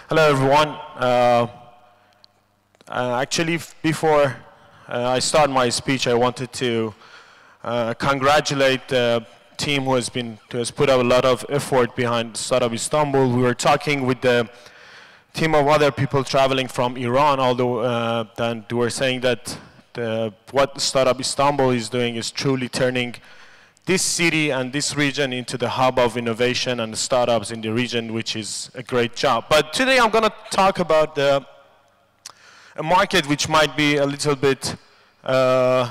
Hello, everyone. Actually, before I start my speech, I wanted to congratulate the team who has put up a lot of effort behind Startup Istanbul. We were talking with the team of other people traveling from Iran, although then they were saying that what Startup Istanbul is doing is truly turning this city and this region into the hub of innovation and startups in the region, which is a great job. But today I'm going to talk about a market which might be a little bit a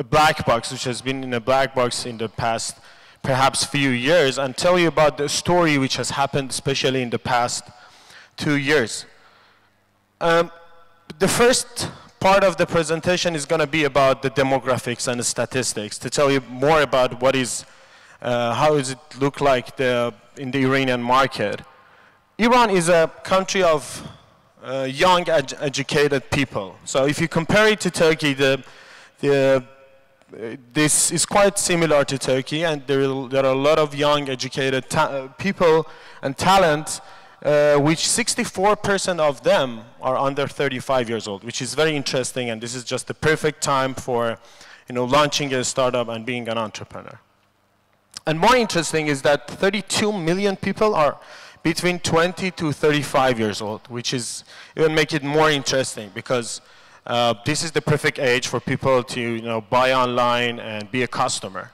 black box, which has been in a black box in the past perhaps few years, and tell you about the story which has happened especially in the past 2 years. The first part of the presentation is going to be about the demographics and the statistics, to tell you more about what is, how does it look like in the Iranian market. Iran is a country of young, educated people. So if you compare it to Turkey, this is quite similar to Turkey, and there are a lot of young, educated people and talent, which 64% of them are under 35 years old, which is very interesting, and this is just the perfect time for launching a startup and being an entrepreneur. And more interesting is that 32 million people are between 20 to 35 years old, which is even make it more interesting because this is the perfect age for people to buy online and be a customer.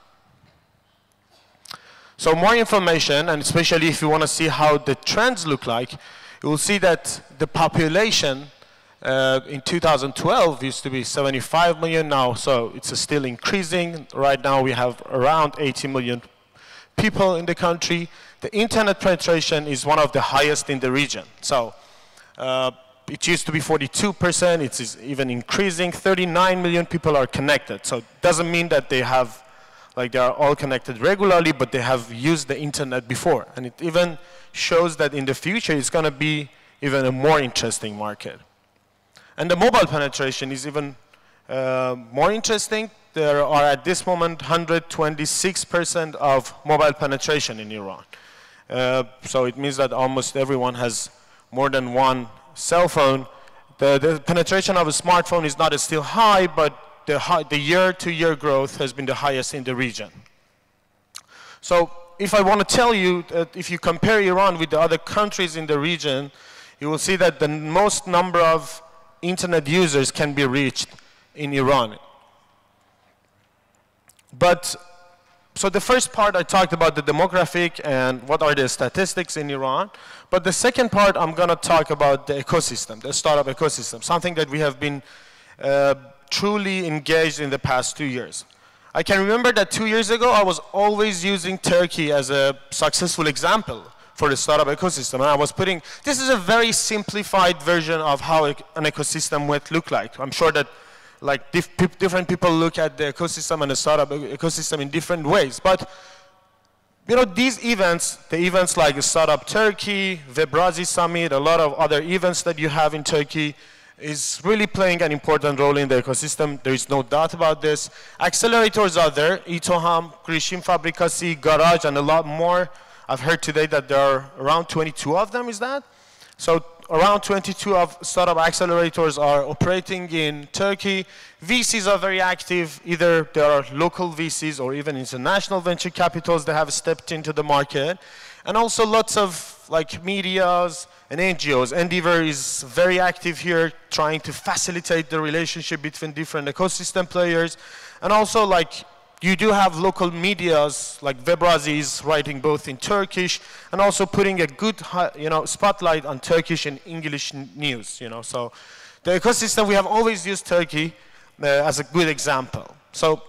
So more information, and especially if you want to see how the trends look like, you will see that the population in 2012 used to be 75 million now, so it's still increasing. Right now we have around 80 million people in the country. The internet penetration is one of the highest in the region. So it used to be 42%, it's even increasing. 39 million people are connected. So it doesn't mean that they are all connected regularly, but they have used the internet before. And it even shows that in the future it's going to be even a more interesting market. And the mobile penetration is even more interesting. There are at this moment 126% of mobile penetration in Iran. So it means that almost everyone has more than one cell phone. The penetration of a smartphone is not still high, but the year-to-year growth has been the highest in the region. So if I want to tell you that if you compare Iran with the other countries in the region, you will see that the most number of internet users can be reached in Iran. So the first part I talked about the demographic and what are the statistics in Iran. But the second part I'm going to talk about the ecosystem, the startup ecosystem, something that we have been truly engaged in the past 2 years. I can remember that 2 years ago I was always using Turkey as a successful example for the startup ecosystem, and I was putting, this is a very simplified version of how an ecosystem would look like. I'm sure that different people look at the ecosystem and the startup ecosystem in different ways, but these events, the events like Startup Turkey, Webrazi Summit, a lot of other events that you have in Turkey, is really playing an important role in the ecosystem. There is no doubt about this. Accelerators are there, İTOHAM, Girişim Fabrikası, Garage, and a lot more. I've heard today that there are around 22 of them, is that? So around 22 of startup accelerators are operating in Turkey. VCs are very active. Either there are local VCs or even international venture capitals that have stepped into the market. And also lots of medias and NGOs. Endeavor is very active here, trying to facilitate the relationship between different ecosystem players. And also you do have local medias, like Webrazi is writing both in Turkish and also putting a good spotlight on Turkish and English news. So the ecosystem, we have always used Turkey as a good example. So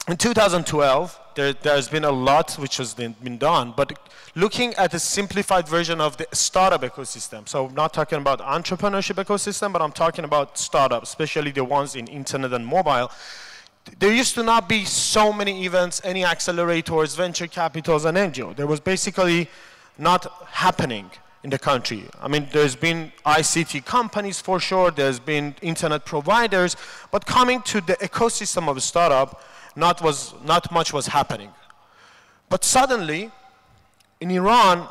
in 2012, there's been a lot which has been done, but looking at a simplified version of the startup ecosystem, so I'm not talking about entrepreneurship ecosystem, but I'm talking about startups, especially the ones in internet and mobile. There used to not be so many events, any accelerators, venture capitals, and NGO. There was basically not happening in the country. I mean, there's been ICT companies for sure, there's been internet providers, but coming to the ecosystem of a startup, not much was happening. But suddenly, in Iran,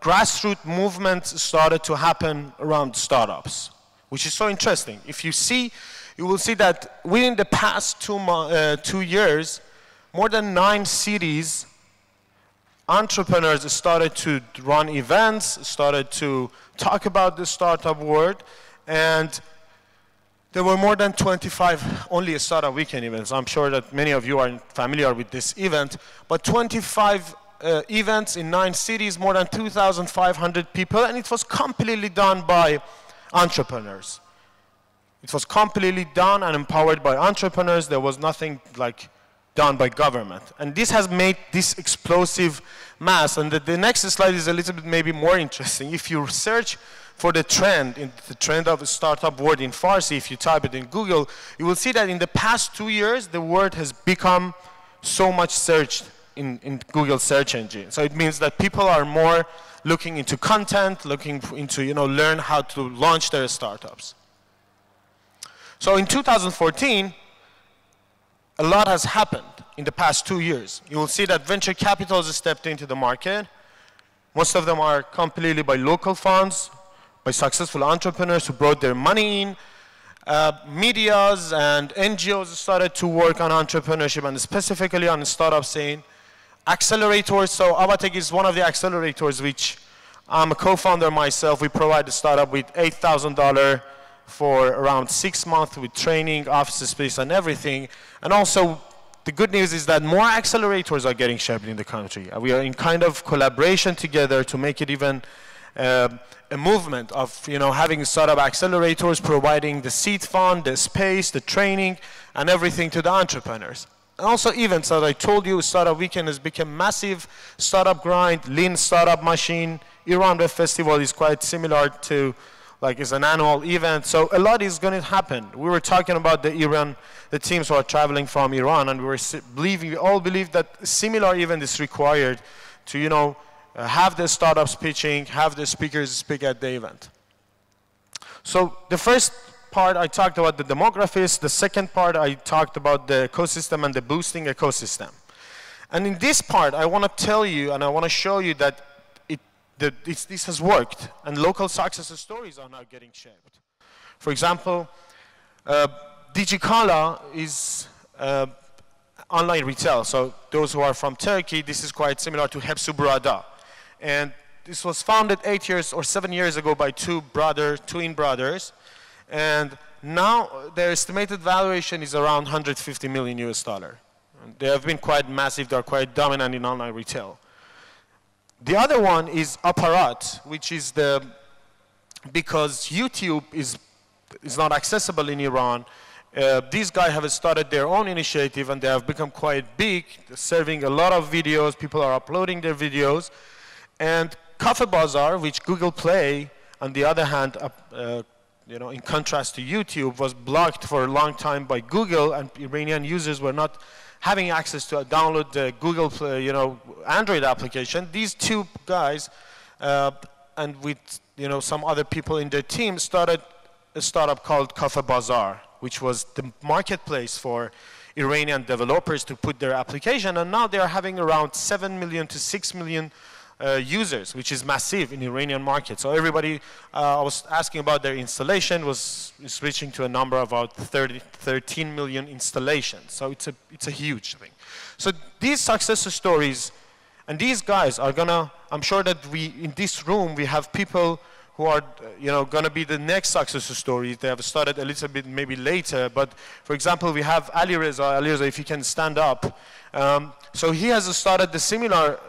grassroots movements started to happen around startups, which is so interesting. If you see, you will see that within the past 2 years, more than 9 cities, entrepreneurs started to run events, started to talk about the startup world, and there were more than 25 only startup weekend events. I'm sure that many of you are familiar with this event, but 25 events in 9 cities, more than 2,500 people, and it was completely done by entrepreneurs. It was completely done and empowered by entrepreneurs. There was nothing like done by government. And this has made this explosive mass. And the next slide is a little bit maybe more interesting. If you search for the trend, in the trend of the startup word in Farsi, if you type it in Google, you will see that in the past 2 years, the word has become so much searched in Google search engine. So it means that people are more looking into content, looking into, learn how to launch their startups. So in 2014, a lot has happened in the past 2 years. You will see that venture capitals have stepped into the market. Most of them are completely by local funds, by successful entrepreneurs who brought their money in. Medias and NGOs started to work on entrepreneurship and specifically on the startup scene. Accelerators, so Avatech is one of the accelerators which I'm a co-founder myself. We provide the startup with $8,000 for around 6 months with training, office space and everything. And also the good news is that more accelerators are getting shaped in the country. We are in kind of collaboration together to make it even a movement of having startup accelerators, providing the seed fund, the space, the training and everything to the entrepreneurs. And also events, as I told you, Startup Weekend has become massive. Startup Grind, Lean Startup Machine, Iran Web Festival is quite similar to, it's an annual event. So a lot is going to happen. We were talking about the teams who are traveling from Iran, and we all believe that a similar event is required to, have the startups pitching, have the speakers speak at the event. So the first part I talked about the demographics. The second part I talked about the ecosystem and the boosting ecosystem. And in this part I want to tell you and I want to show you that this has worked and local success stories are now getting shaped. For example, Digicala is online retail. So those who are from Turkey, this is quite similar to Hepsi Burada. And this was founded 8 years or 7 years ago by twin brothers. And now their estimated valuation is around $150 million US. And they have been quite massive, they're quite dominant in online retail. The other one is Aparat, which is because YouTube is not accessible in Iran, these guys have started their own initiative and they have become quite big, serving a lot of videos, people are uploading their videos. And Cafe Bazaar, which Google Play, on the other hand, in contrast to YouTube, was blocked for a long time by Google, and Iranian users were not having access to download the Google Play, Android application. These two guys, and with some other people in their team, started a startup called Cafe Bazaar, which was the marketplace for Iranian developers to put their application. And now they are having around 7 million to 6 million users, which is massive in Iranian market. So everybody I was asking about their installation is reaching to a number of about 13 million installations. So it's a huge thing. So these success stories, and these guys are gonna, I'm sure that in this room we have people who are gonna be the next success stories. They have started a little bit maybe later, but for example we have Ali Reza, if you can stand up. So he has started the similar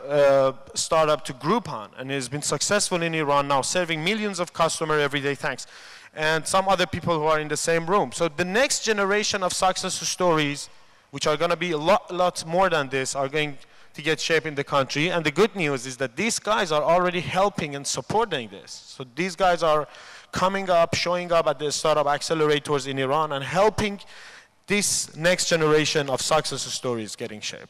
startup to Groupon, and he has been successful in Iran now, serving millions of customers every day, thanks. And some other people who are in the same room. So the next generation of success stories, which are going to be a lot more than this, are going to get shape in the country. And the good news is that these guys are already helping and supporting this. So these guys are coming up, showing up at the startup accelerators in Iran and helping this next generation of success stories getting shape.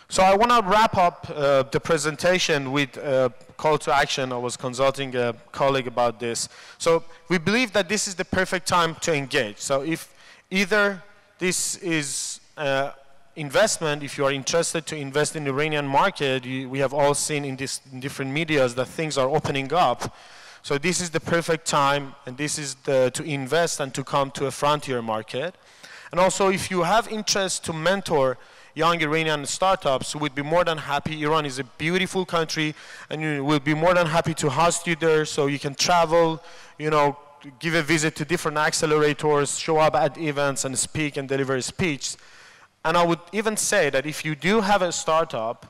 So I want to wrap up the presentation with a call to action. I was consulting a colleague about this. So we believe that this is the perfect time to engage. So if either this is investment, if you are interested to invest in the Iranian market, we have all seen in different medias that things are opening up. So this is the perfect time, and this is to invest and to come to a frontier market. And also, if you have interest to mentor young Iranian startups, we would be more than happy. Iran is a beautiful country, and we will be more than happy to host you there, so you can travel, you know, give a visit to different accelerators, show up at events and speak and deliver a speech. And I would even say that if you do have a startup,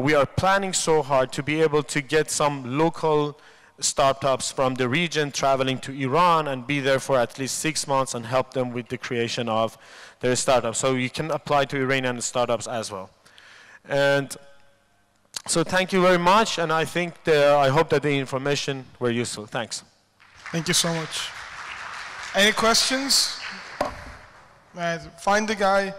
we are planning so hard to be able to get some local startups from the region traveling to Iran and be there for at least 6 months and help them with the creation of their startup. So you can apply to Iranian startups as well. And so thank you very much, and I think I hope that the information were useful. Thanks. Thank you so much. Any questions? Find the guy.